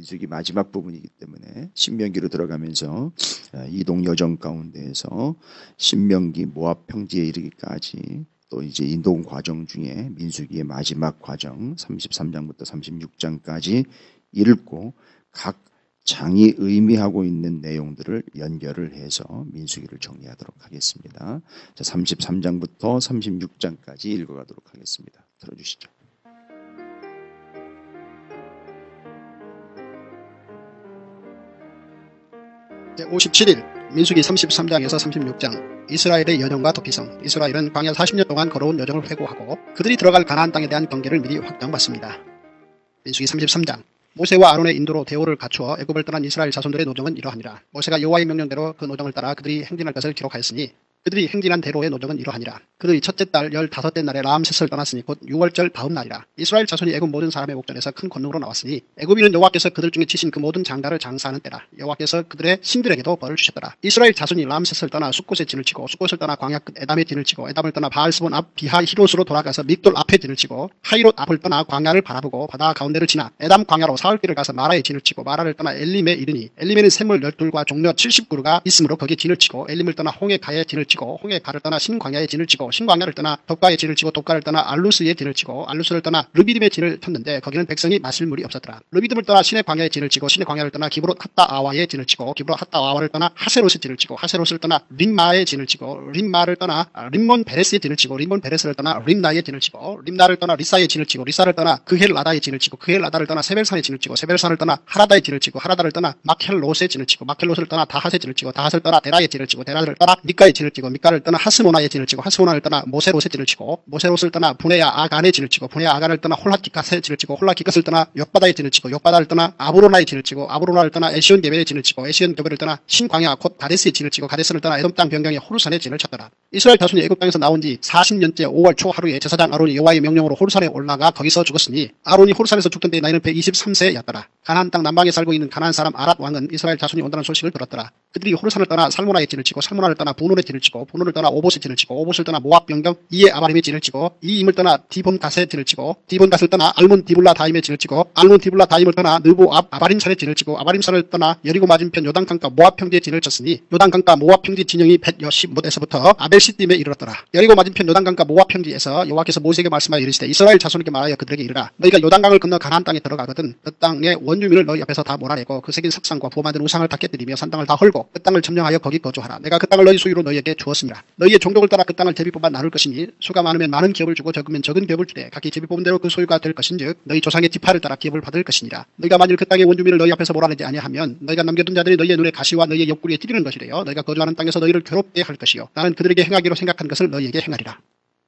민수기 마지막 부분이기 때문에 신명기로 들어가면서 이동 여정 가운데에서 신명기 모압 평지에 이르기까지 또 이제 이동 과정 중에 민수기의 마지막 과정 33장부터 36장까지 읽고 각 장이 의미하고 있는 내용들을 연결을 해서 민수기를 정리하도록 하겠습니다. 자, 33장부터 36장까지 읽어가도록 하겠습니다. 들어주시죠. 57일 민수기 33장에서 36장 이스라엘의 여정과 도피성. 이스라엘은 광야 40년 동안 걸어온 여정을 회고하고 그들이 들어갈 가나안 땅에 대한 경계를 미리 확정받습니다. 민수기 33장 모세와 아론의 인도로 대오를 갖추어 애굽을 떠난 이스라엘 자손들의 노정은 이러하니라. 모세가 여호와의 명령대로 그 노정을 따라 그들이 행진할 것을 기록하였으니 그들이 행진한 대로의 노정은 이러하니라. 그들이 첫째 달 15째 날에 라암셋을 떠났으니 곧 6월절 다음 날이라. 이스라엘 자손이 애굽 모든 사람의 목전에서 큰 권능으로 나왔으니 애굽인은 여호와께서 그들 중에 치신 그 모든 장자를 장사하는 때라. 여호와께서 그들의 신들에게도 벌을 주셨더라. 이스라엘 자손이 라암셋을 떠나 숫곳에 진을 치고 숫곳을 떠나 광야 끝 에담에 진을 치고 에담을 떠나 바알스본 앞 비하히롯으로 돌아가서 믹돌 앞에 진을 치고 하이롯 앞을 떠나 광야를 바라보고 바다 가운데를 지나 에담 광야로 사흘길을 가서 마라에 진을 치고 마라를 떠나 엘림에 이르니 엘림에는 샘물 12과 종려 70그루가 있으므로 거기에 진을 치고 엘림을 떠나 홍해 가에 진을 치고 홍해 가를 떠나 신광야에 진을 치고 신광야를 떠나 돛가에 진을 치고 돛가를 떠나 알루스에 진을 치고 알루스를 떠나 르비딤에 진을 쳤는데 거기는 백성이 마실 물이 없었더라. 르비딤을 떠나 신의 광야에 진을 치고 신의 광야를 떠나 기브롯 핫다 아와에 진을 치고 기브롯 핫다 아와를 떠나 하세롯에 진을 치고 하세롯을 떠나 림마에 진을 치고 림마를 떠나 림몬 베레스에 진을 치고 림몬 베레스를 떠나 림나에 진을 치고 림나를 떠나 리사에 진을 치고 리사를 떠나 그헬 라다에 진을 치고 그헬 라다를 떠나 세벨산에 진을 치고 세벨산을 떠나 하라다에 진을 치고 하라다를 떠나 마켈롯에 진을 치고 마켈롯을 떠나 다핫에 진을 치고 다핫을 떠나 데라에 진을 치고 데라를 떠나 미가에 진을 치고 미가를 떠나 하스모나에 진을 치고 하스모나를 떠나 모세롯에 진을 치고 모세롯을 떠나 분해야 아간에 진을 치고 분해야 아간을 떠나 홀라기갓에 진을 치고 홀라기갓을 떠나 욕바다에 진을 치고 욕바다를 떠나 아브로나에 진을 치고 아브로나를 떠나 에시온 게벨에 진을 치고 에시온 게벨을 떠나 신광야 곧 가데스에 진을 치고 가데스를 떠나 에돔 땅 변경의 호르산에 진을 쳤더라. 이스라엘 자손이 애굽 땅에서 나온 지 40년째 5월 초 하루에 제사장 아론이 여호와의 명령으로 호르산에 올라가 거기서 죽었으니 아론이 호르산에서 죽던 때 나이는 123세였더라. 가나안 땅 남방에 살고 있는 가나안 사람 아랏 왕은 이스라엘 자손이 온다는 소식을 들었더라. 그들이 호르산을 떠나 살모나에 진을 치고 살모나를 떠나 분온에 진을 치고 분온을 떠나 오봇에 진을 치고 오봇을 떠나 모압 변경 이에 아바림에 진을 치고 이 임을 떠나 디본갓에 진을 치고 디본갓을 떠나 알몬 디블라 다임에 진을 치고 알몬 디블라 다임을 떠나 느보 앞 아바림산에 진을 치고 아바림산을 떠나 여리고 맞은편 요단강가 모압 평지에 진을 쳤으니 요단강가 모압 평지 진영이 110못에서부터 아벨시딤에 이르렀더라. 여리고 맞은편 요단강가 모압 평지에서 여호와께서 모세에게 말씀하여 이르시되 이스라엘 자손에게 말하여 그들에게 이르라. 너희가 요단강을 건너 가나안 땅에 들어가거든 그 땅의 원주민을 너희 앞에서 다 몰아내고 그 새긴 석상과 부어 만든 우상을 다 깨뜨리며 산 땅을 다 헐고 그 땅을 점령하여 거기 거주하라. 내가 그 땅을 너희 소유로 너희에게 주었습니다. 너희의 종족을 따라 그 땅을 제비 뽑아 나눌 것이니 수가 많으면 많은 기업을 주고 적으면 적은 기업을 주되 각기 제비 뽑은 대로 그 소유가 될 것인즉 너희 조상의 지파를 따라 기업을 받을 것이니라. 너희가 만일 그 땅의 원주민을 너희 앞에서 몰아내지 아니하면 너희가 남겨둔 자들이 너희의 눈에 가시와 너희의 옆구리에 찌르는 것이 되어 너희가 거주하는 땅에서 너희를 괴롭게 할 것이요 나는 그들에게 행하기로 생각한 것을 너희에게 행하리라.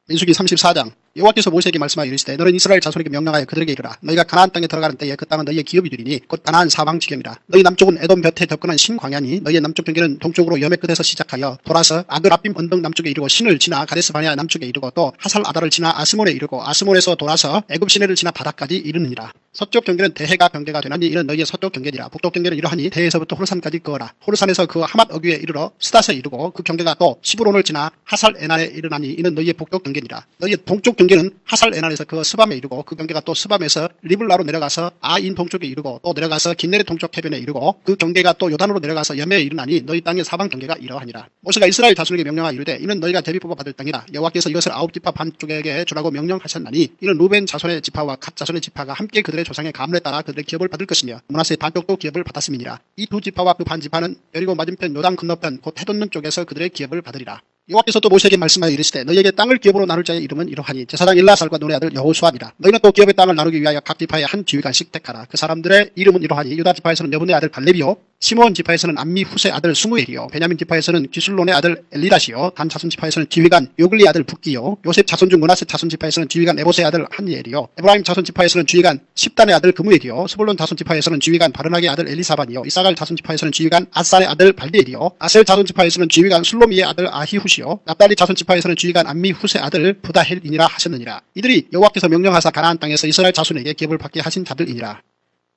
민수기 34장 여호와께서 모세에게 말씀하여 이르시되 너는 이스라엘 자손에게 명령하여 그들에게 이르라. 너희가 가나안 땅에 들어가는 때에 그 땅은 너희의 기업이 되리니 곧 가나안 사방 지경이라. 너희 남쪽은 에돔 볕에 접근한 신광야니 너희의 남쪽 경계는 동쪽으로 여매 끝에서 시작하여 돌아서 아그라빔 언덕 남쪽에 이르고 신을 지나 가데스 바네아 남쪽에 이르고 또 하살 아다를 지나 아스몬에 이르고 아스몬에서 돌아서 애굽 시내를 지나 바다까지 이르느니라. 서쪽 경계는 대해가 경계가 되나니 이는 너희의 서쪽 경계니라. 북쪽 경계는 이러하니 대해에서부터 호르산까지 그어라. 호르산에서 그 하맛 어귀에 이르러 스닷에 이르고 그 경계가 또 시브론을 지나 하살 에난에 이르나니 이는 너희의 북쪽 경계니라. 너희의 동쪽 경계는 하살 에난에서 그 스밤에 이르고 그 경계가 또 스밤에서 리블라로 내려가서 아인 동쪽에 이르고 또 내려가서 긴네렛 동쪽 해변에 이르고 그 경계가 또 요단으로 내려가서 여매에 이르나니 너희 땅의 사방 경계가 이러하니라. 모세가 이스라엘 자손에게 명령하여 이르되 이는 너희가 제비 뽑아 받을 땅이라. 여호와께서 이것을 아홉 지파 반쪽에게 주라고 명령하셨나니 이는 루벤 자손의 지파와 갓 자손의 지파가 함께 그들의 조상의 가문에 따라 그들의 기업을 받을 것이며 므낫세 반쪽도 기업을 받았음이니라. 이 두 지파와 그 반 지파는 여리고 맞은편 요단 건너편 곧 해돋는 쪽에서 그들의 기업을 받으리라. 여호와께서 또 모세에게 말씀하여 이르시되 너희에게 땅을 기업으로 나눌 자의 이름은 이러하니 제사장 일라살과 눈의 아들 여호수아니라. 너희는 또 기업의 땅을 나누기 위하여 각 지파에 한 지휘관씩 택하라. 그 사람들의 이름은 이러하니 유다 지파에서는 여분의 아들 갈렙이요 시므온 지파에서는 암미 후세 아들 스무엘이요 베냐민 지파에서는 기술론의 아들 엘리라시요 단 자손 지파에서는 지휘관 요글리 아들 붓기요 요셉 자손 중 므낫세 자손 지파에서는 지휘관 에보스의 아들 한니엘이요 에브라임 자손 지파에서는 지휘관 십단의 아들 그무엘이요 스불론 자손 지파에서는 지휘관 바르나의 아들 엘리사반이요 이사갈 자손 지파에서는 지휘관 아산의 아들 발디엘이요 아셀 자손 지파에서는 지휘관 술로미의 아들 아히후시요 납달리 자손 지파에서는 지휘관 암미 후세 아들 부다헬이니라 하셨느니라. 이들이 여호와께서 명령하사 가나안 땅에서 이스라엘 자손에게 기업을 받게 하신 자들이니라.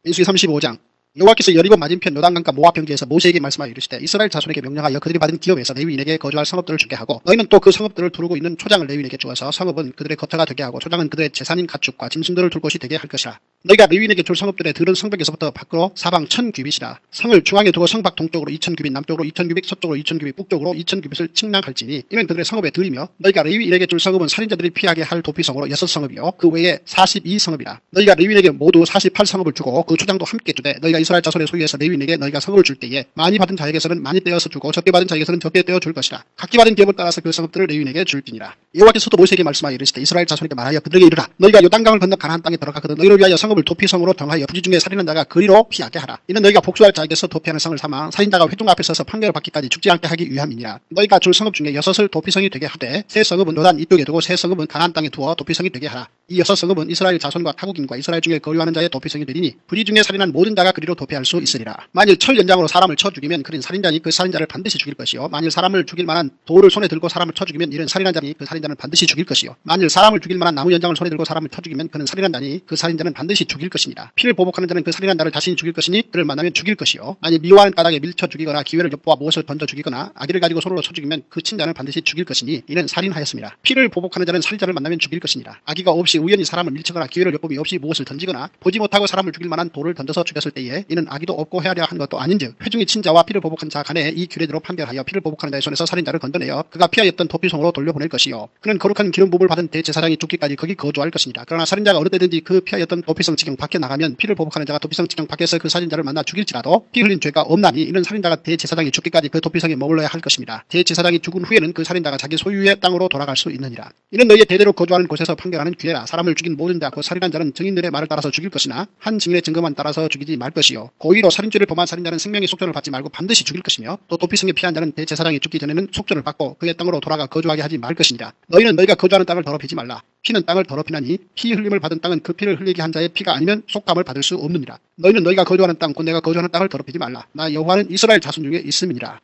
민수기 35장 여호와께서 여리고 맞은편 요단강가 모압 평지에서 모세에게 말씀하여 이르시되 이스라엘 자손에게 명령하여 그들이 받은 기업에서 레위인에게 거주할 성읍들을 주게 하고 너희는 또 그 성읍들을 두르고 있는 초장을 레위인에게 주어서 성읍은 그들의 거처가 되게 하고 초장은 그들의 재산인 가축과 짐승들을 둘 곳이 되게 할 것이라. 너희가 레위인에게 줄 성읍들의 들은 성벽에서부터 밖으로 사방 1000규빗이라. 성을 중앙에 두고 성밖 동쪽으로 2000규빗, 남쪽으로 2000규빗, 서쪽으로 2000규빗, 북쪽으로 2000규빗을 측량할지니 이는 그들의 성읍의 들이며 너희가 레위인에게 줄 성읍은 살인자들이 피하게 할 도피성으로 6성읍이요 그 외에 42성읍이라. 너희가 레위인에게 모두 48성읍을 주고 그 초장도 함께 주되 너희가 이스라엘 자손의 소유에서 레위인에게 너희가 성읍을 줄 때에 많이 받은 자에게서는 많이 떼어서 주고 적게 받은 자에게서는 적게 떼어 줄 것이라. 각기 받은 기업을 따라서 그 성읍들을 레위인에게 줄지니라. 여호와께서도 모세에게 말씀하여 이르시되 이스라엘 자손에게 말하여 그들에게 이르라. 너희가 요단강을 건너 가나안 땅에 들어가거든 너희를 위하여 성읍을 도피성으로 정하여 부지 중에 살인한 자가 그리로 피하게 하라. 이는 너희가 복수할 자에게서 도피하는 성을 삼아 살인자가 회중 앞에 서서 판결을 받기까지 죽지 않게 하기 위함이니라. 너희가 줄 성읍 중에 6을 도피성이 되게 하되 세 성읍은 요단 이쪽에 두고 세 성읍은 가나안 땅에 두어 도피성이 되게 하라. 이 6성읍은 이스라엘 자손과 타국인과 이스라엘 중에 거류하는 자의 도피성이 되리니 부지 중에 살인한 모든 자가 그리로 도피할 수 있으리라. 만일 철 연장으로 사람을 쳐 죽이면 그는 살인자니 그 살인자를 반드시 죽일 것이요 만일 사람을 죽일 만한 돌을 손에 들고 사람을 쳐 죽이면 이는 살인한 자니 그 살인자는 반드시 죽일 것이요 만일 사람을 죽일 만한 나무 연장을 손에 들고 사람을 쳐 죽이면 그는 살인한 자니 그 살인자는 반드시 죽일 것이니라. 피를 보복하는 자는 그 살인한 자를 자신이 죽일 것이니 그를 만나면 죽일 것이요 만일 미워하는 까닭에 밀쳐 죽이거나 기회를 엿보아 무엇을 던져 죽이거나 아기를 가지고 손으로 쳐 죽이면 그 친자는 반드시 죽일 것이니 이는 살인하였습니다. 피를 보복하는 자는 살인자를 만나면 죽일 것이니라. 아기가 없이 우연히 사람을 밀치거나 기회를 엿봄이 없이 무엇을 던지거나 보지 못하고 사람을 죽일 만한 돌을 던져서 죽였을 때에 이는 아기도 없고 헤아려 한 것도 아닌즉 회중이 친자와 피를 보복한 자 간에 이 규례대로 판결하여 피를 보복하는 자의 손에서 살인자를 건져내어 그가 피하였던 도피성으로 돌려보낼 것이요 그는 거룩한 기름 부음을 받은 대제사장이 죽기까지 거기 거주할 것이니라. 그러나 살인자가 어느 때든지 그 피하였던 도피성 지경 밖에 나가면 피를 보복하는 자가 도피성 지경 밖에서 그 살인자를 만나 죽일지라도 피 흘린 죄가 없나니 이는 살인자가 대제사장이 죽기까지 그 도피성에 머물러야 할 것입니다. 대제사장이 죽은 후에는 그 살인자가 자기 소유의 땅으로 돌아갈 수 있느니라. 이는 너희의 대대로 거주하는 곳에서 판결하는 규례라. 사람을 죽인 모든 자 그 살인한 자는 증인들의 말을 따라서 죽일 것이나 한 증인의 증거만 따라서 죽이지 말 것이요 고의로 살인죄를 범한 살인자는 생명의 속전을 받지 말고 반드시 죽일 것이며 또 도피성에 피한 자는 대제사장이 죽기 전에는 속전을 받고 그의 땅으로 돌아가 거주하게 하지 말 것이니라. 너희는 너희가 거주하는 땅을 더럽히지 말라. 피는 땅을 더럽히나니 피 흘림을 받은 땅은 그 피를 흘리게 한 자의 피가 아니면 속감을 받을 수 없느니라. 너희는 너희가 거주하는 땅 곧 내가 거주하는 땅을 더럽히지 말라. 나 여호와는 이스라엘 자손 중에 있음이니라.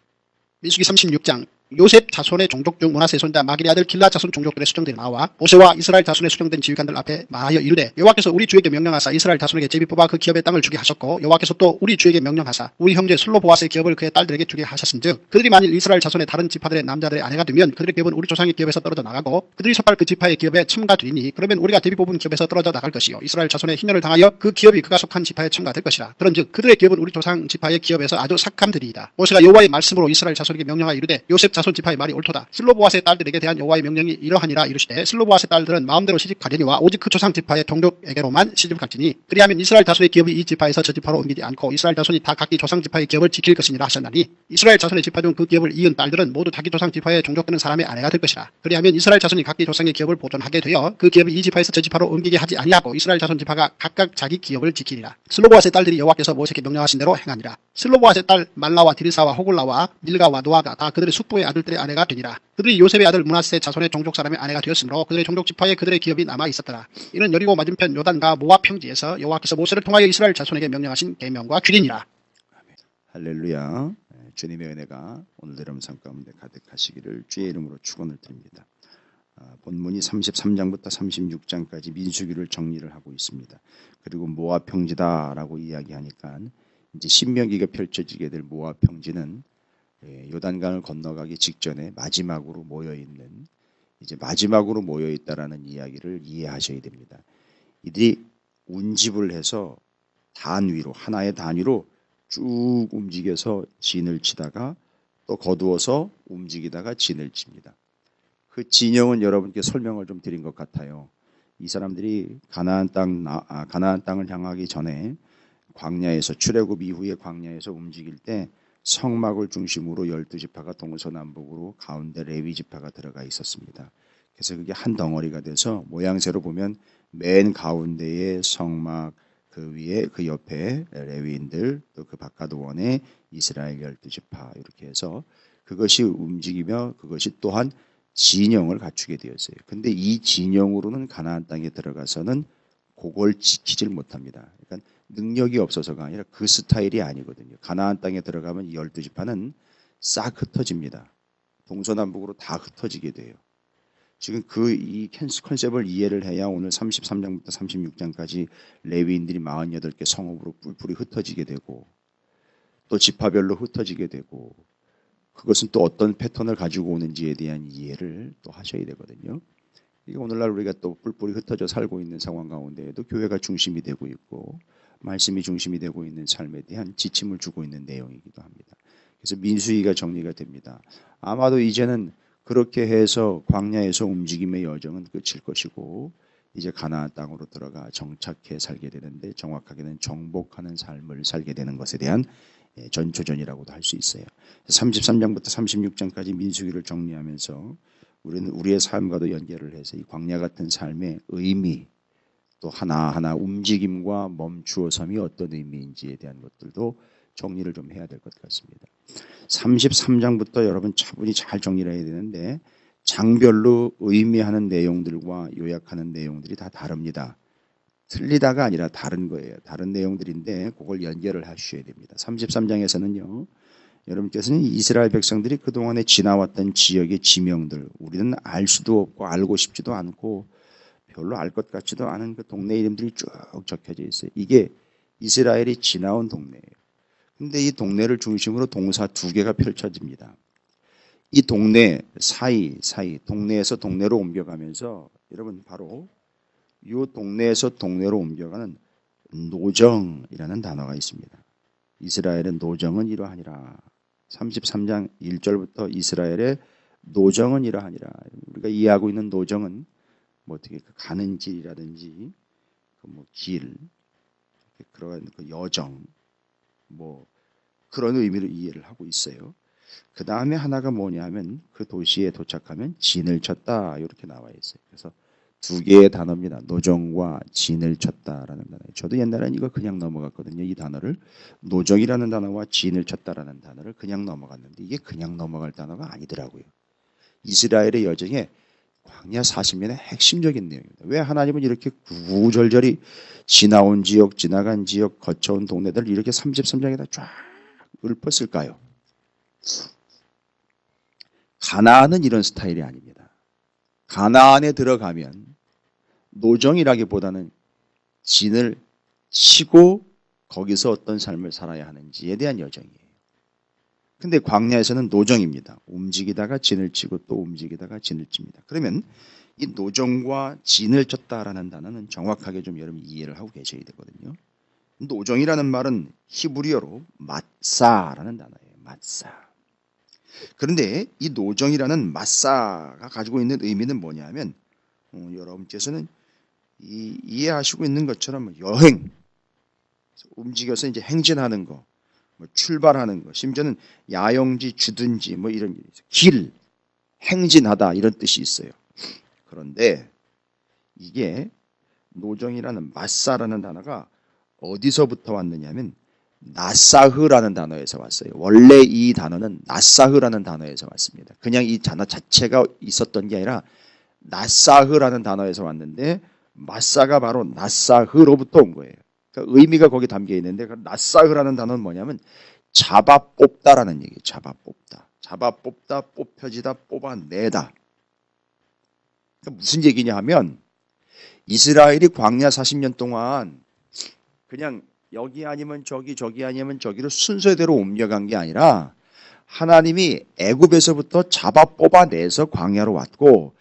민수기 36장 요셉 자손의 종족 중 므낫세 손자 마길의 아들 길라 자손 종족들의 수정들이 나와 모세와 이스라엘 자손의 수정된 지휘관들 앞에 말하여 이르되 여호와께서 우리 주에게 명령하사 이스라엘 자손에게 제비 뽑아 그 기업의 땅을 주게 하셨고 여호와께서 또 우리 주에게 명령하사 우리 형제 슬로보아스의 기업을 그의 딸들에게 주게 하셨은즉 그들이 만일 이스라엘 자손의 다른 지파들의 남자들의 아내가 되면 그들의 기업은 우리 조상의 기업에서 떨어져 나가고 그들이 속할 그 지파의 기업에 첨가되리니 그러면 우리가 제비 뽑은 기업에서 떨어져 나갈 것이요 이스라엘 자손의 희년을 당하여 그 기업이 그가 속한 지파에 첨가될 것이라. 그런즉 그들의 기업은 우리 조상 지파의 기업에서 아주 삭감되리이다. 모세가 여호와의 말씀으로 이스라엘 자손에게 명령하여 이르되 요셉 자손 지파의 말이 옳도다. 슬로보아스의 딸들에게 대한 여호와의 명령이 이러하니라. 이르시되 슬로보아스의 딸들은 마음대로 시집가려니와 오직 그 조상 지파의 종족에게로만 시집갈지니 그리하면 이스라엘 자손의 기업이 이 지파에서 저 지파로 옮기지 않고 이스라엘 자손이 다 각기 조상 지파의 기업을 지킬 것이니라 하셨나니 이스라엘 자손의 지파 중 그 기업을 이은 딸들은 모두 자기 조상 지파에 종족되는 사람의 아내가 될 것이라. 그리하면 이스라엘 자손이 각기 조상의 기업을 보존하게 되어 그 기업이 이 지파에서 저 지파로 옮기게 하지 아니하고 이스라엘 자손 지파가 각각 자기 기업을 지키리라. 슬로보아스의 딸들이 여호와께서 모세에게 명령하신 대로 행하니라. 슬로보아스의 딸 말라와 디르사와 호글라와 밀가와 노아가 다 그들의 숙부의 아들들의 아내가 되니라. 그들이 요셉의 아들 므낫세 자손의 종족 사람의 아내가 되었으므로 그들의 종족 지파에 그들의 기업이 남아 있었더라. 이는 여리고 맞은편 요단과 모압 평지에서 여호와께서 모세를 통하여 이스라엘 자손에게 명령하신 계명과 규례니라. 할렐루야. 주님의 은혜가 오늘의 삶 가운데 가득하시기를 주의 이름으로 축원을 드립니다. 본문이 33장부터 36장까지 민수기를 정리를 하고 있습니다. 그리고 모압 평지다라고 이야기하니까 이제 신명기가 펼쳐지게 될 모압 평지는 요단강을 건너가기 직전에 마지막으로 모여 있는 이제 마지막으로 모여 있다라는 이야기를 이해하셔야 됩니다. 이들이 운집을 해서 단위로 하나의 단위로 쭉 움직여서 진을 치다가 또 거두어서 움직이다가 진을 칩니다. 그 진영은 여러분께 설명을 좀 드린 것 같아요. 이 사람들이 가나안 땅을 향하기 전에 광야에서 출애굽 이후에 광야에서 움직일 때 성막을 중심으로 12지파가 동서남북으로 가운데 레위 지파가 들어가 있었습니다. 그래서 그게 한 덩어리가 돼서 모양새로 보면 맨 가운데에 성막, 그 위에 그 옆에 레위인들, 또 그 바깥원에 이스라엘 12지파 이렇게 해서 그것이 움직이며 그것이 또한 진영을 갖추게 되었어요. 근데 이 진영으로는 가나안 땅에 들어가서는 그걸 지키질 못합니다. 그러니까 능력이 없어서가 아니라 그 스타일이 아니거든요. 가나안 땅에 들어가면 이 12지파는 싹 흩어집니다. 동서남북으로 다 흩어지게 돼요. 지금 이 컨셉을 이해를 해야 오늘 33장부터 36장까지 레위인들이 48개 성읍으로 뿔뿔이 흩어지게 되고 또 지파별로 흩어지게 되고 그것은 또 어떤 패턴을 가지고 오는지에 대한 이해를 또 하셔야 되거든요. 이게 오늘날 우리가 또 뿔뿔이 흩어져 살고 있는 상황 가운데에도 교회가 중심이 되고 있고 말씀이 중심이 되고 있는 삶에 대한 지침을 주고 있는 내용이기도 합니다. 그래서 민수기가 정리가 됩니다. 아마도 이제는 그렇게 해서 광야에서 움직임의 여정은 끝일 것이고 이제 가나안 땅으로 들어가 정착해 살게 되는데 정확하게는 정복하는 삶을 살게 되는 것에 대한 전초전이라고도 할 수 있어요. 33장부터 36장까지 민수기를 정리하면서 우리는 우리의 삶과도 연결을 해서 이 광야 같은 삶의 의미 또 하나하나 움직임과 멈추어섬이 어떤 의미인지에 대한 것들도 정리를 좀 해야 될 것 같습니다. 33장부터 여러분 차분히 잘 정리를 해야 되는데 장별로 의미하는 내용들과 요약하는 내용들이 다 다릅니다. 틀리다가 아니라 다른 거예요. 다른 내용들인데 그걸 연결을 하셔야 됩니다. 33장에서는요. 여러분께서는 이스라엘 백성들이 그동안에 지나왔던 지역의 지명들 우리는 알 수도 없고 알고 싶지도 않고 별로 알 것 같지도 않은 그 동네 이름들이 쭉 적혀져 있어요. 이게 이스라엘이 지나온 동네예요. 근데 이 동네를 중심으로 동사 두 개가 펼쳐집니다. 이 동네 사이 동네에서 동네로 옮겨가면서 여러분 바로 이 동네에서 동네로 옮겨가는 노정이라는 단어가 있습니다. 이스라엘의 노정은 이러하니라. 33장 1절부터 이스라엘의 노정은 이러하니라. 우리가 이해하고 있는 노정은 뭐 어떻게 가는 길이라든지 뭐 길, 그런 그 여정, 뭐 그런 의미로 이해를 하고 있어요. 그 다음에 하나가 뭐냐면 그 도시에 도착하면 진을 쳤다 이렇게 나와 있어요. 그래서 두 개의 단어입니다. 노정과 진을 쳤다라는 단어. 저도 옛날에는 이거 그냥 넘어갔거든요. 이 단어를 노정이라는 단어와 진을 쳤다라는 단어를 그냥 넘어갔는데 이게 그냥 넘어갈 단어가 아니더라고요. 이스라엘의 여정에 광야 40년의 핵심적인 내용입니다. 왜 하나님은 이렇게 구구절절히 지나온 지역, 지나간 지역, 거쳐온 동네들을 이렇게 33장에다 쫙 읊었을까요? 가나안은 이런 스타일이 아닙니다. 가나안에 들어가면 노정이라기보다는 진을 치고 거기서 어떤 삶을 살아야 하는지에 대한 여정이에요. 근데 광야에서는 노정입니다. 움직이다가 진을 치고 또 움직이다가 진을 칩니다. 그러면 이 노정과 진을 쳤다라는 단어는 정확하게 좀 여러분이 이해를 하고 계셔야 되거든요. 노정이라는 말은 히브리어로 마사라는 단어예요. 마사. 그런데 이 노정이라는 마사가 가지고 있는 의미는 뭐냐면 여러분께서는 이해하시고 있는 것처럼 여행, 움직여서 이제 행진하는 거, 뭐 출발하는 거, 심지어는 야영지, 주든지 뭐 이런 길, 행진하다 이런 뜻이 있어요. 그런데 이게 노정이라는 마사라는 단어가 어디서부터 왔느냐면 나사흐라는 단어에서 왔어요. 원래 이 단어는 나사흐라는 단어에서 왔습니다. 그냥 이 단어 자체가 있었던 게 아니라 나사흐라는 단어에서 왔는데 마사가 바로 나사흐로부터 온 거예요. 그러니까 의미가 거기 담겨 있는데 그 나사흐라는 단어는 뭐냐면 잡아 뽑다라는 얘기예요. 잡아 뽑다. 잡아 뽑다, 뽑혀지다, 뽑아내다. 그러니까 무슨 얘기냐 하면 이스라엘이 광야 40년 동안 그냥 여기 아니면 저기, 저기 아니면 저기로 순서대로 옮겨간 게 아니라 하나님이 애굽에서부터 잡아 뽑아내서 광야로 왔고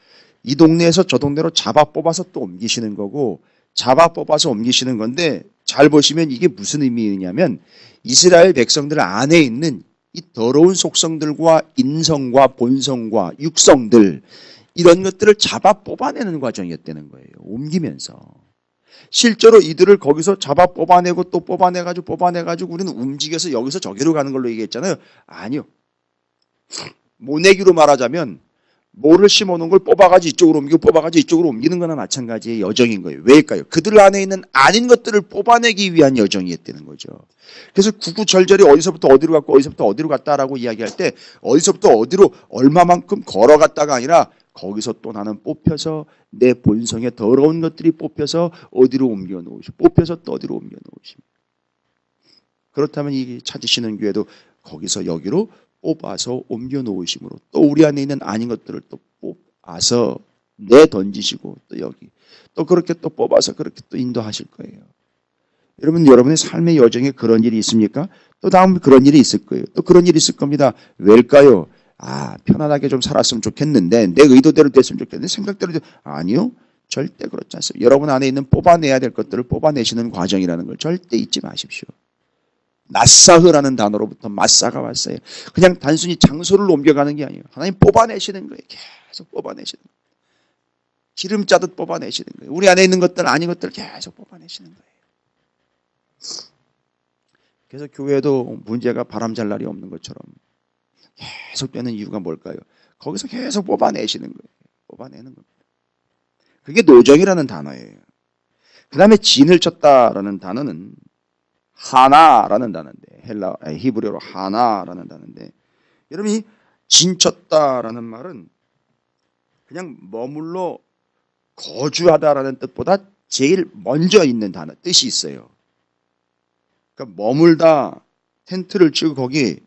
이 동네에서 저 동네로 잡아 뽑아서 또 옮기시는 거고 잡아 뽑아서 옮기시는 건데 잘 보시면 이게 무슨 의미냐면 이스라엘 백성들 안에 있는 이 더러운 속성들과 인성과 본성과 육성들 이런 것들을 잡아 뽑아내는 과정이었다는 거예요. 옮기면서. 실제로 이들을 거기서 잡아 뽑아내고 또 뽑아내가지고 우리는 움직여서 여기서 저기로 가는 걸로 얘기했잖아요. 아니요. 모내기로 말하자면 모를 심어놓은 걸 뽑아가지고 이쪽으로 옮기고 뽑아가지고 이쪽으로 옮기는 거나 마찬가지의 여정인 거예요. 왜일까요? 그들 안에 있는 아닌 것들을 뽑아내기 위한 여정이었다는 거죠. 그래서 구구절절히 어디서부터 어디로 갔고 어디서부터 어디로 갔다라고 이야기할 때 어디서부터 어디로 얼마만큼 걸어갔다가 아니라 거기서 또 나는 뽑혀서 내 본성에 더러운 것들이 뽑혀서 어디로 옮겨 놓으시고 뽑혀서 또 어디로 옮겨 놓으십니다. 그렇다면 이 찾으시는 교회도 거기서 여기로 뽑아서 옮겨 놓으심으로 또 우리 안에 있는 아닌 것들을 또 뽑아서 내 던지시고 또 여기 또 그렇게 또 뽑아서 그렇게 또 인도하실 거예요. 여러분 여러분의 삶의 여정에 그런 일이 있습니까? 또 다음 그런 일이 있을 거예요. 또 그런 일이 있을 겁니다. 왜일까요? 편안하게 좀 살았으면 좋겠는데 내 의도대로 됐으면 좋겠는데 생각대로 아니요. 절대 그렇지 않습니다. 여러분 안에 있는 뽑아내야 될 것들을 뽑아내시는 과정이라는 걸 절대 잊지 마십시오. 낫사흐라는 단어로부터 마사가 왔어요. 그냥 단순히 장소를 옮겨가는 게 아니에요. 하나님 뽑아내시는 거예요. 계속 뽑아내시는 거예요. 기름 짜듯 뽑아내시는 거예요. 우리 안에 있는 것들 아닌 것들 계속 뽑아내시는 거예요. 그래서 교회도 문제가 바람잘 날이 없는 것처럼 계속 되는 이유가 뭘까요? 거기서 계속 뽑아내시는 거예요. 뽑아내는 겁니다. 그게 노정이라는 단어예요. 그 다음에 진을 쳤다라는 단어는 하나라는 단어인데 히브리어로 하나라는 단어인데 여러분이 진쳤다라는 말은 그냥 머물러 거주하다라는 뜻보다 제일 먼저 있는 단어 뜻이 있어요. 그러니까 머물다 텐트를 치고 거기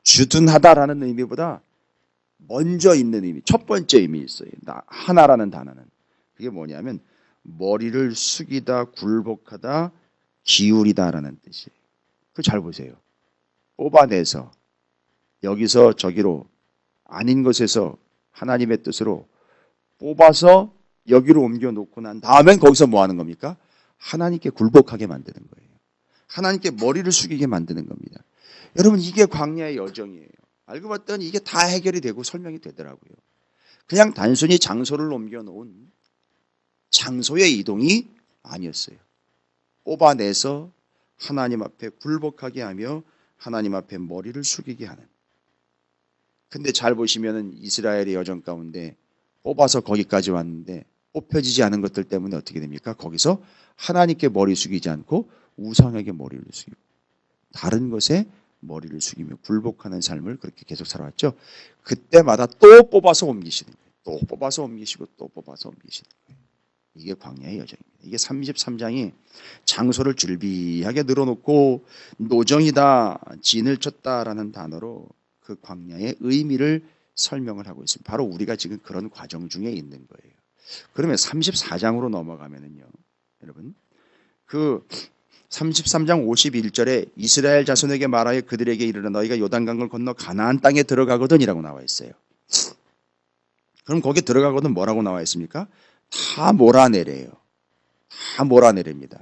주둔하다라는 의미보다 먼저 있는 의미, 첫 번째 의미 있어요. 하나라는 단어는 그게 뭐냐면 머리를 숙이다, 굴복하다, 기울이다라는 뜻이에요. 그거 잘 보세요. 뽑아내서 여기서 저기로 아닌 것에서 하나님의 뜻으로 뽑아서 여기로 옮겨놓고 난 다음엔 거기서 뭐 하는 겁니까? 하나님께 굴복하게 만드는 거예요. 하나님께 머리를 숙이게 만드는 겁니다. 여러분 이게 광야의 여정이에요. 알고 봤더니 이게 다 해결이 되고 설명이 되더라고요. 그냥 단순히 장소를 옮겨놓은 장소의 이동이 아니었어요. 뽑아내서 하나님 앞에 굴복하게 하며 하나님 앞에 머리를 숙이게 하는. 근데 잘 보시면은 이스라엘의 여정 가운데 뽑아서 거기까지 왔는데 뽑혀지지 않은 것들 때문에 어떻게 됩니까? 거기서 하나님께 머리 숙이지 않고 우상에게 머리를 숙이고 다른 것에 머리를 숙이며 굴복하는 삶을 그렇게 계속 살아왔죠. 그때마다 또 뽑아서 옮기시는 거예요. 또 뽑아서 옮기시고 또 뽑아서 옮기시는 거예요. 이게 광야의 여정입니다. 이게 33장이 장소를 줄비하게 늘어놓고 노정이다, 진을 쳤다라는 단어로 그 광야의 의미를 설명을 하고 있습니다. 바로 우리가 지금 그런 과정 중에 있는 거예요. 그러면 34장으로 넘어가면은요, 여러분, 그 33장 51절에 이스라엘 자손에게 말하여 그들에게 이르러 너희가 요단강을 건너 가나안 땅에 들어가거든이라고 나와 있어요. 그럼 거기 들어가거든 뭐라고 나와 있습니까? 다 몰아내래요. 다 몰아내립니다.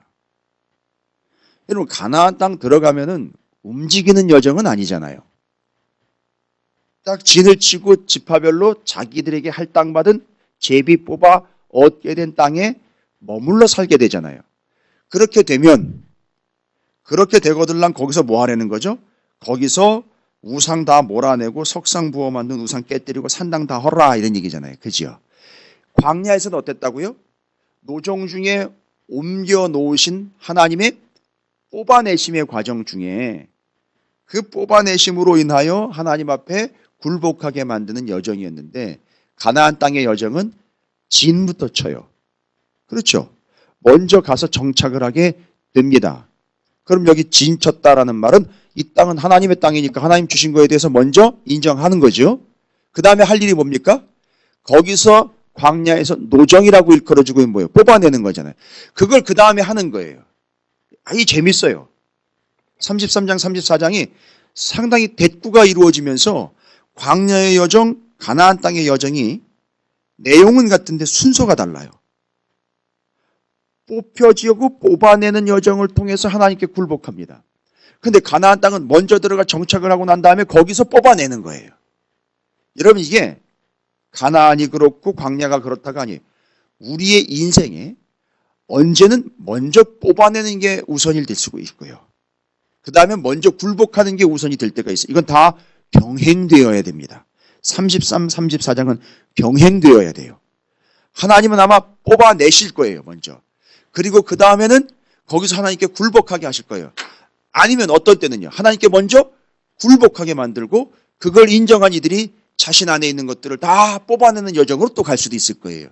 여러분 가나안 땅 들어가면은 움직이는 여정은 아니잖아요. 딱 진을 치고 지파별로 자기들에게 할당받은 제비 뽑아 얻게 된 땅에 머물러 살게 되잖아요. 그렇게 되면 그렇게 되거들랑 거기서 뭐 하려는 거죠? 거기서 우상 다 몰아내고 석상 부어 만든 우상 깨뜨리고 산당 다 헐라 이런 얘기잖아요. 그죠? 광야에서는 어땠다고요? 노정 중에 옮겨 놓으신 하나님의 뽑아내심의 과정 중에 그 뽑아내심으로 인하여 하나님 앞에 굴복하게 만드는 여정이었는데 가나안 땅의 여정은 진부터 쳐요. 그렇죠? 먼저 가서 정착을 하게 됩니다. 그럼 여기 진 쳤다라는 말은 이 땅은 하나님의 땅이니까 하나님 주신 거에 대해서 먼저 인정하는 거죠. 그 다음에 할 일이 뭡니까? 거기서 광야에서 노정이라고 일컬어지고 뭐예요? 뽑아내는 거잖아요. 그걸 그 다음에 하는 거예요. 이 재밌어요. 33장, 34장이 상당히 대꾸가 이루어지면서 광야의 여정, 가나안 땅의 여정이 내용은 같은데 순서가 달라요. 뽑혀지고 뽑아내는 여정을 통해서 하나님께 굴복합니다. 근데 가나안 땅은 먼저 들어가 정착을 하고 난 다음에 거기서 뽑아내는 거예요. 여러분 이게 가나안이 그렇고 광야가 그렇다가 아니에요. 우리의 인생에 언제는 먼저 뽑아내는 게 우선이 될 수가 있고요. 그 다음에 먼저 굴복하는 게 우선이 될 때가 있어요. 이건 다 병행되어야 됩니다. 33, 34장은 병행되어야 돼요. 하나님은 아마 뽑아내실 거예요. 먼저. 그리고 그 다음에는 거기서 하나님께 굴복하게 하실 거예요. 아니면 어떨 때는요. 하나님께 먼저 굴복하게 만들고 그걸 인정한 이들이 자신 안에 있는 것들을 다 뽑아내는 여정으로 또 갈 수도 있을 거예요.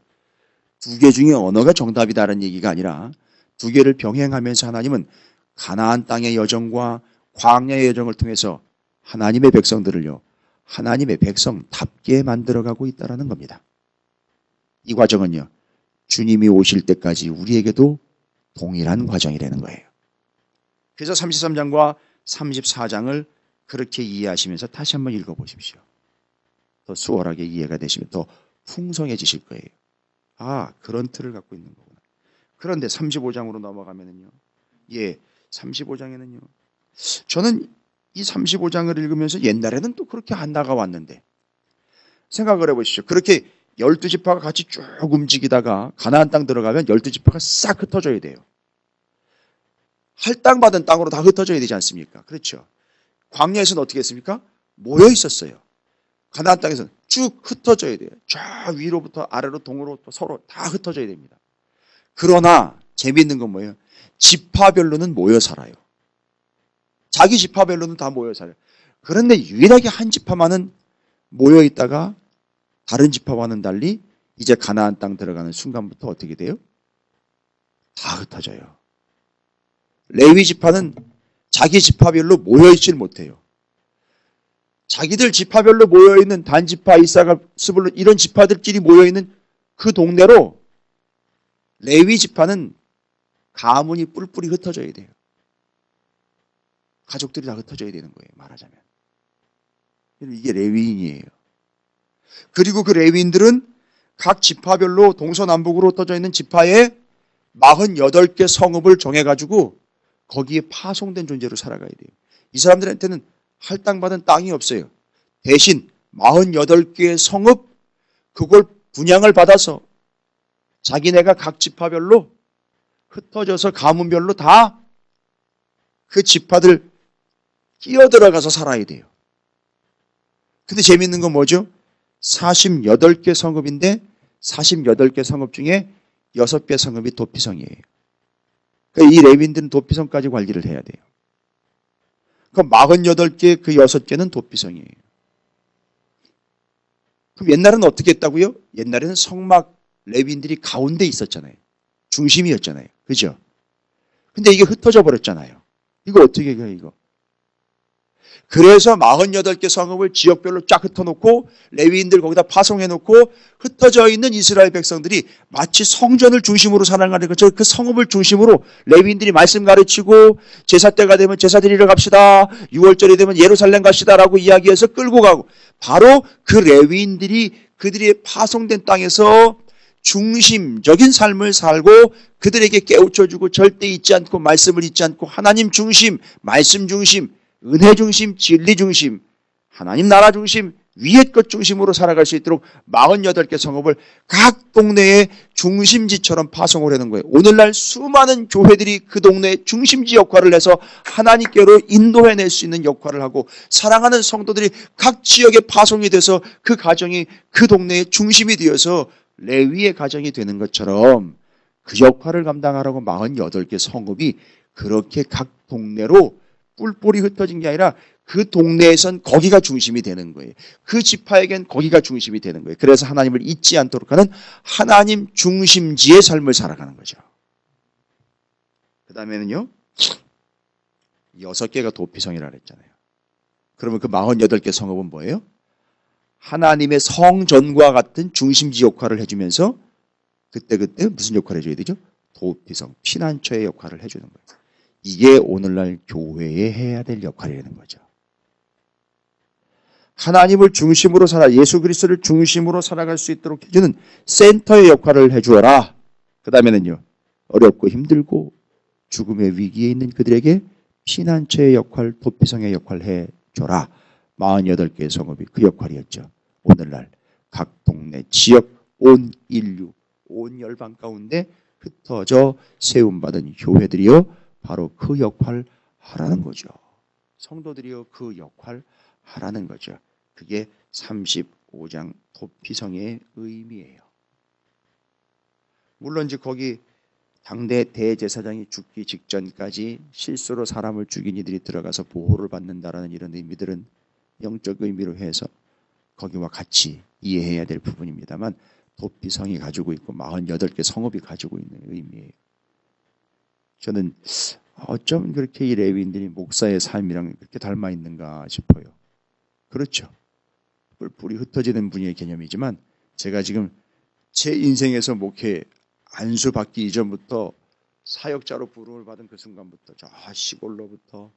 두 개 중에 언어가 정답이다라는 얘기가 아니라 두 개를 병행하면서 하나님은 가나안 땅의 여정과 광야의 여정을 통해서 하나님의 백성들을요. 하나님의 백성답게 만들어가고 있다는 겁니다. 이 과정은요. 주님이 오실 때까지 우리에게도 동일한 과정이라는 거예요. 그래서 33장과 34장을 그렇게 이해하시면서 다시 한번 읽어보십시오. 더 수월하게 이해가 되시면 더 풍성해지실 거예요. 아, 그런 틀을 갖고 있는 거구나. 그런데 35장으로 넘어가면은요. 35장에는요. 저는 이 35장을 읽으면서 옛날에는 또 그렇게 안 나가왔는데 생각을 해보십시오. 그렇게 12지파가 같이 쭉 움직이다가 가나안 땅 들어가면 12지파가 싹 흩어져야 돼요. 할당받은 땅으로 다 흩어져야 되지 않습니까? 그렇죠. 광야에서는 어떻게 했습니까? 모여 있었어요. 가나안 땅에서는 쭉 흩어져야 돼요. 쫙 위로부터 아래로 동으로부터 서로 다 흩어져야 됩니다. 그러나 재미있는 건 뭐예요? 지파별로는 모여 살아요. 자기 지파별로는 다 모여 살아요. 그런데 유일하게 한 지파만은 모여 있다가 다른 지파와는 달리 이제 가나안 땅 들어가는 순간부터 어떻게 돼요? 다 흩어져요. 레위 지파는 자기 지파별로 모여 있질 못해요. 자기들 지파별로 모여 있는 단 지파, 이사가, 스불론 이런 지파들끼리 모여 있는 그 동네로 레위 지파는 가문이 뿔뿔이 흩어져야 돼요. 가족들이 다 흩어져야 되는 거예요. 말하자면. 이게 레위인이에요. 그리고 그 레위인들은 각 지파별로 동서남북으로 흩어져 있는 지파에 48개 성읍을 정해가지고 거기에 파송된 존재로 살아가야 돼요. 이 사람들한테는 할당받은 땅이 없어요. 대신 48개의 성읍, 그걸 분양을 받아서 자기네가 각 지파별로 흩어져서 가문별로 다 그 지파들 끼어들어가서 살아야 돼요. 근데 재밌는 건 뭐죠? 48개 성읍인데 48개 성읍 중에 6개 성읍이 도피성이에요. 그러니까 이 레위인들은 도피성까지 관리를 해야 돼요. 그럼 48개 그 6개는 도피성이에요. 그럼 옛날에는 어떻게 했다고요? 옛날에는 성막 레위인들이 가운데 있었잖아요. 중심이었잖아요. 그죠? 근데 이게 흩어져 버렸잖아요. 이거 어떻게 해요, 이거? 그래서 48개 성읍을 지역별로 쫙 흩어놓고 레위인들 거기다 파송해놓고 흩어져 있는 이스라엘 백성들이 마치 성전을 중심으로 살아가는 것처럼 그 성읍을 중심으로 레위인들이 말씀 가르치고 제사 때가 되면 제사 드리러 갑시다. 6월절이 되면 예루살렘 갑시다라고 이야기해서 끌고 가고 바로 그 레위인들이 그들이 파송된 땅에서 중심적인 삶을 살고 그들에게 깨우쳐주고 절대 잊지 않고 말씀을 잊지 않고 하나님 중심, 말씀 중심, 은혜 중심, 진리 중심, 하나님 나라 중심, 위의 것 중심으로 살아갈 수 있도록 48개 성읍을 각 동네의 중심지처럼 파송을 하는 거예요. 오늘날 수많은 교회들이 그 동네의 중심지 역할을 해서 하나님께로 인도해낼 수 있는 역할을 하고 사랑하는 성도들이 각 지역에 파송이 돼서 그 가정이 그 동네의 중심이 되어서 레위의 가정이 되는 것처럼 그 역할을 감당하라고 48개 성읍이 그렇게 각 동네로 뿔뿔이 흩어진 게 아니라 그 동네에선 거기가 중심이 되는 거예요. 그 지파에겐 거기가 중심이 되는 거예요. 그래서 하나님을 잊지 않도록 하는 하나님 중심지의 삶을 살아가는 거죠. 그 다음에는요. 6개가 도피성이라고 했잖아요. 그러면 그 48개 성읍은 뭐예요? 하나님의 성전과 같은 중심지 역할을 해주면서 그때 무슨 역할을 해줘야 되죠? 도피성, 피난처의 역할을 해주는 거예요. 이게 오늘날 교회에 해야 될 역할이라는 거죠. 하나님을 중심으로 예수 그리스도를 중심으로 살아갈 수 있도록 해주는 센터의 역할을 해주어라. 그 다음에는요. 어렵고 힘들고 죽음의 위기에 있는 그들에게 피난처의 역할, 도피성의 역할을 해줘라. 48개의 성읍이 그 역할이었죠. 오늘날 각 동네, 지역, 온 인류, 온 열방 가운데 흩어져 세움받은 교회들이요. 바로 그 역할 하라는 거죠. 성도들이요. 그 역할 하라는 거죠. 그게 35장 도피성의 의미예요. 물론 이제 거기 당대 대제사장이 죽기 직전까지 실수로 사람을 죽인 이들이 들어가서 보호를 받는다라는 이런 의미들은 영적 의미로 해서 거기와 같이 이해해야 될 부분입니다만 도피성이 가지고 있고 48개 성읍이 가지고 있는 의미예요. 저는 어쩜 그렇게 이 레위인들이 목사의 삶이랑 그렇게 닮아 있는가 싶어요. 그렇죠. 뿔뿔이 흩어지는 분야의 개념이지만 제가 지금 제 인생에서 목회 안수 받기 이전부터 사역자로 부름을 받은 그 순간부터 저 시골로부터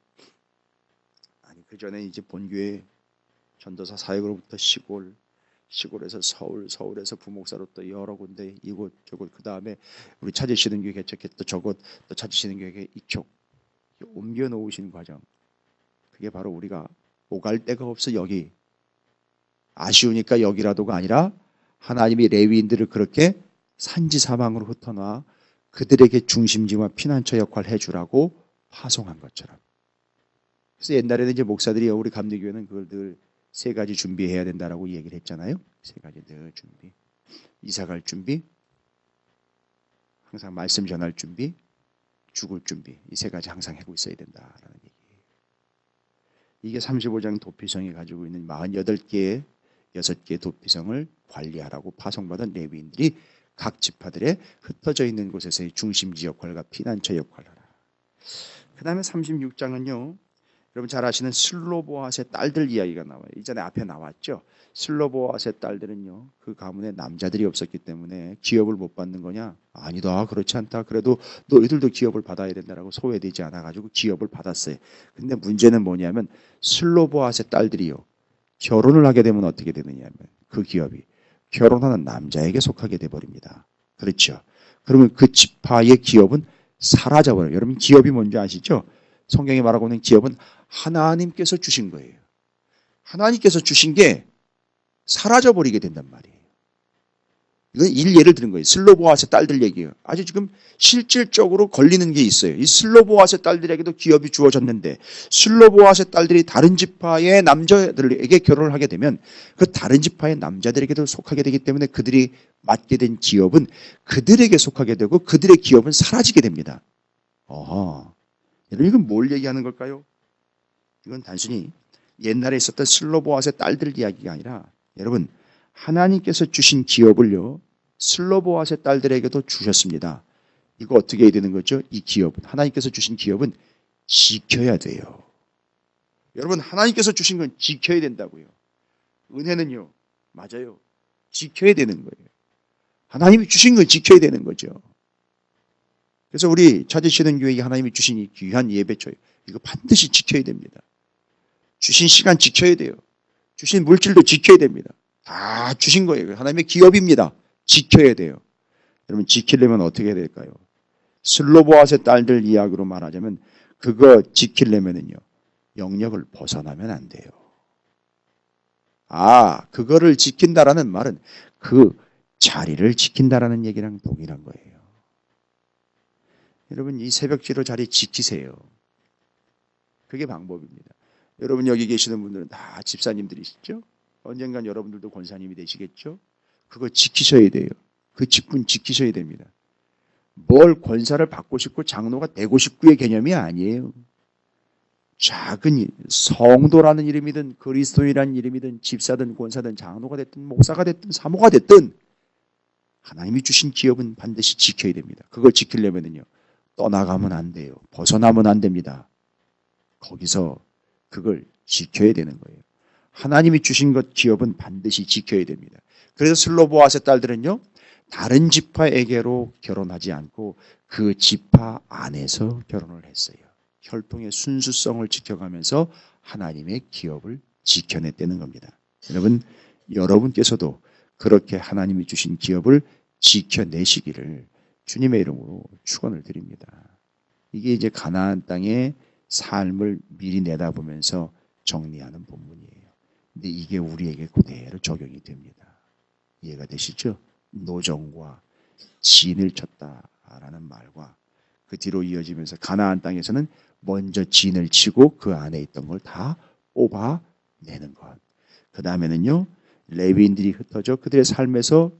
아니 그 전에 이제 본교회 전도사 사역으로부터 시골에서 서울에서 부목사로 또 여러 군데 이곳 저곳 그 다음에 우리 찾으시는 교회 개척했던 저곳 또 찾으시는 교회 이쪽 옮겨 놓으신 과정 그게 바로 우리가 오갈 데가 없어 여기 아쉬우니까 여기라도가 아니라 하나님이 레위인들을 그렇게 산지 사방으로 흩어놔 그들에게 중심지와 피난처 역할을 해주라고 파송한 것처럼. 그래서 옛날에는 이제 목사들이 우리 감리교회는 그걸 늘 세 가지 준비해야 된다라고 얘기를 했잖아요. 세 가지 늘 준비. 이사갈 준비, 항상 말씀 전할 준비, 죽을 준비. 이 세 가지 항상 하고 있어야 된다라는 얘기예요. 이게 35장 도피성이 가지고 있는 48개의 6개의 도피성을 관리하라고 파송받은 레위인들이 각 지파들의 흩어져 있는 곳에서의 중심지 역할과 피난처 역할을 하라. 그 다음에 36장은요. 여러분 잘 아시는 슬로보앗의 딸들 이야기가 나와요. 이전에 앞에 나왔죠. 슬로보앗의 딸들은요. 그 가문에 남자들이 없었기 때문에 기업을 못 받는 거냐? 아니다. 그렇지 않다. 그래도 너희들도 기업을 받아야 된다라고 소외되지 않아가지고 기업을 받았어요. 근데 문제는 뭐냐면 슬로보앗의 딸들이요. 결혼을 하게 되면 어떻게 되느냐면 그 기업이 결혼하는 남자에게 속하게 돼버립니다. 그렇죠. 그러면 그 지파의 기업은 사라져버려요. 여러분 기업이 뭔지 아시죠? 성경이 말하고 있는 기업은 하나님께서 주신 거예요. 하나님께서 주신 게 사라져버리게 된단 말이에요. 이건 일예를 드는 거예요. 슬로보앗의 딸들 얘기예요. 아주 지금 실질적으로 걸리는 게 있어요. 이 슬로보앗의 딸들에게도 기업이 주어졌는데 슬로보앗의 딸들이 다른 지파의 남자들에게 결혼을 하게 되면 그 다른 지파의 남자들에게도 속하게 되기 때문에 그들이 맡게 된 기업은 그들에게 속하게 되고 그들의 기업은 사라지게 됩니다. 여러분 이건 뭘 얘기하는 걸까요? 이건 단순히 옛날에 있었던 슬로보앗의 딸들 이야기가 아니라 여러분 하나님께서 주신 기업을요 슬로보앗의 딸들에게도 주셨습니다. 이거 어떻게 해야 되는 거죠? 이 기업은 하나님께서 주신 기업은 지켜야 돼요. 여러분 하나님께서 주신 건 지켜야 된다고요. 은혜는요 맞아요. 지켜야 되는 거예요. 하나님이 주신 건 지켜야 되는 거죠. 그래서 우리 찾으시는 교회에 하나님이 주신 이 귀한 예배처예요. 이거 반드시 지켜야 됩니다. 주신 시간 지켜야 돼요. 주신 물질도 지켜야 됩니다. 다 주신 거예요. 하나님의 기업입니다. 지켜야 돼요. 여러분 지키려면 어떻게 해야 될까요? 슬로보앗의 딸들 이야기로 말하자면 그거 지키려면은요 영역을 벗어나면 안 돼요. 그거를 지킨다라는 말은 그 자리를 지킨다라는 얘기랑 동일한 거예요. 여러분 이 새벽기도 자리 지키세요. 그게 방법입니다. 여러분 여기 계시는 분들은 다 집사님들이시죠? 언젠간 여러분들도 권사님이 되시겠죠? 그거 지키셔야 돼요. 그 직분 지키셔야 됩니다. 뭘 권사를 받고 싶고 장로가 되고 싶고의 개념이 아니에요. 작은 성도라는 이름이든 그리스도인이라는 이름이든 집사든 권사든 장로가 됐든 목사가 됐든 사모가 됐든 하나님이 주신 기업은 반드시 지켜야 됩니다. 그걸 지키려면요 떠나가면 안 돼요. 벗어나면 안 됩니다. 거기서 그걸 지켜야 되는 거예요. 하나님이 주신 것 기업은 반드시 지켜야 됩니다. 그래서 슬로보앗의 딸들은요 다른 지파에게로 결혼하지 않고 그 지파 안에서 결혼을 했어요. 혈통의 순수성을 지켜가면서 하나님의 기업을 지켜냈다는 겁니다. 여러분께서도 그렇게 하나님이 주신 기업을 지켜내시기를 주님의 이름으로 축원을 드립니다. 이게 이제 가나안 땅의 삶을 미리 내다보면서 정리하는 본문이에요. 근데 이게 우리에게 그대로 적용이 됩니다. 이해가 되시죠? 노정과 진을 쳤다라는 말과 그 뒤로 이어지면서 가나안 땅에서는 먼저 진을 치고 그 안에 있던 걸 다 뽑아내는 것. 그 다음에는요 레위인들이 흩어져 그들의 삶에서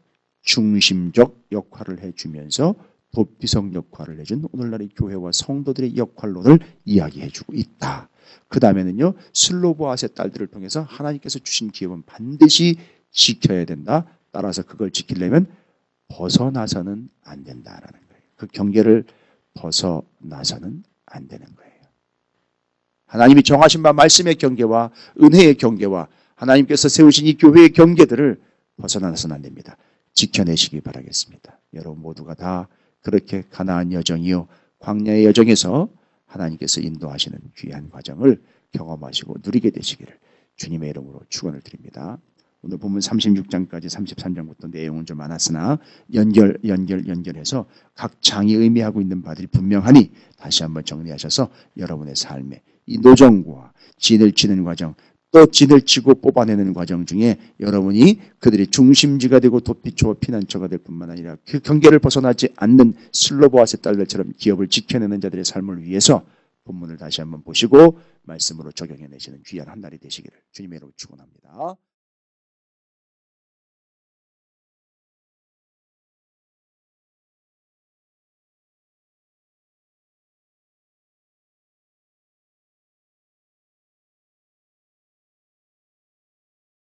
중심적 역할을 해주면서 도피성 역할을 해준 오늘날의 교회와 성도들의 역할론을 이야기해주고 있다. 그 다음에는요 슬로보앗의 딸들을 통해서 하나님께서 주신 기업은 반드시 지켜야 된다. 따라서 그걸 지키려면 벗어나서는 안 된다라는 거예요. 그 경계를 벗어나서는 안 되는 거예요. 하나님이 정하신 바 말씀의 경계와 은혜의 경계와 하나님께서 세우신 이 교회의 경계들을 벗어나서는 안 됩니다. 지켜내시기 바라겠습니다. 여러분 모두가 다 그렇게 가나안 여정이요 광야의 여정에서 하나님께서 인도하시는 귀한 과정을 경험하시고 누리게 되시기를 주님의 이름으로 축원을 드립니다. 오늘 본문 36장까지 33장부터 내용은 좀 많았으나 연결해서 각 장이 의미하고 있는 바들이 분명하니 다시 한번 정리하셔서 여러분의 삶에 이 노정과 진을 치는 과정, 또 진을 치고 뽑아내는 과정 중에 여러분이 그들의 중심지가 되고 도피처와 피난처가 될 뿐만 아니라 그 경계를 벗어나지 않는 슬로보아스의 딸들처럼 기업을 지켜내는 자들의 삶을 위해서 본문을 다시 한번 보시고 말씀으로 적용해내시는 귀한 한 날이 되시기를 주님의 이름으로 축원합니다.